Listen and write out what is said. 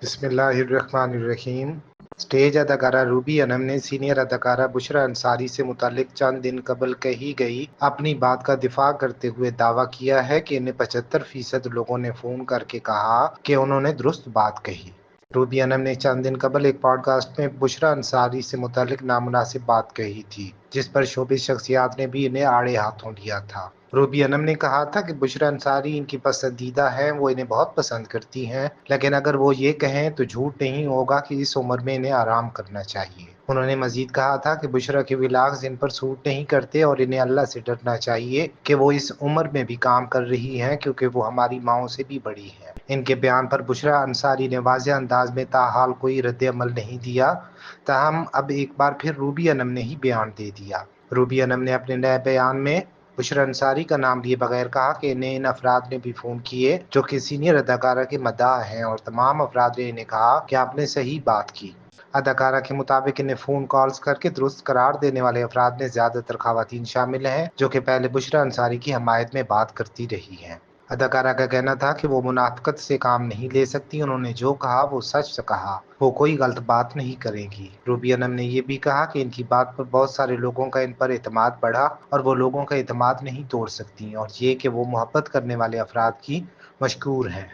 बिस्मिल्लाहिर्रहमानिर्रहीम। स्टेज अदाकारा रूबी अनम ने सीनियर अदाकारा बुशरा अंसारी से मुतालिक चंद दिन कबल कही गई अपनी बात का दिफा करते हुए दावा किया है कि इन्हें 75% लोगों ने फ़ोन करके कहा कि उन्होंने दुरुस्त बात कही। रूबी अनम ने चंद दिन कबल एक पॉडकास्ट में बुशरा अंसारी से मुतालिक नामुनासिब बात कही थी, जिस पर शोबिस शख्सियात ने भी इन्हें आड़े हाथों लिया था। रूबी अनम ने कहा था कि बुशरा अंसारी इनकी पसंदीदा हैं, वो इन्हें बहुत पसंद करती हैं, लेकिन अगर वो ये कहें तो झूठ नहीं होगा कि इस उम्र में इन्हें आराम करना चाहिए। उन्होंने मजीद कहा था कि बुशरा के व्लॉग्स इन पर सूट नहीं करते और इन्हें अल्लाह से डरना चाहिए कि वो इस उम्र में भी काम कर रही हैं, क्योंकि वो हमारी माओं से भी बड़ी हैं। इनके बयान पर बुशरा अंसारी ने वाज़ेह अंदाज में ताहाल कोई रद्द अमल नहीं दिया, ताहम अब एक बार फिर रूबी अनम ने ही बयान दे दिया। रूबी अनम ने अपने नए बयान में बुशरा अंसारी का नाम लिए बगैर कहा कि इन्हें इन अफराद ने भी फ़ोन किए जो कि सीनियर अदाकारा के मद्दाह हैं, और तमाम अफराद ने इन्हें कहा कि आपने सही बात की। अदाकारा के मुताबिक इन्हें फ़ोन कॉल्स करके दुरुस्त करार देने वाले अफराद में ज़्यादातर ख़वातीन शामिल हैं, जो कि पहले बुशरा अंसारी की हमायत में बात करती रही हैं। अदाकारा का कहना था कि वो मुनाफ़िकत से काम नहीं ले सकती, उन्होंने जो कहा वो सच कहा, वो कोई गलत बात नहीं करेंगी। रूबी अनम ने ये भी कहा कि इनकी बात पर बहुत सारे लोगों का इन पर एतमाद बढ़ा और वो लोगों का एतमाद नहीं तोड़ सकती, और ये कि वो मोहब्बत करने वाले अफराद की मशकूर हैं।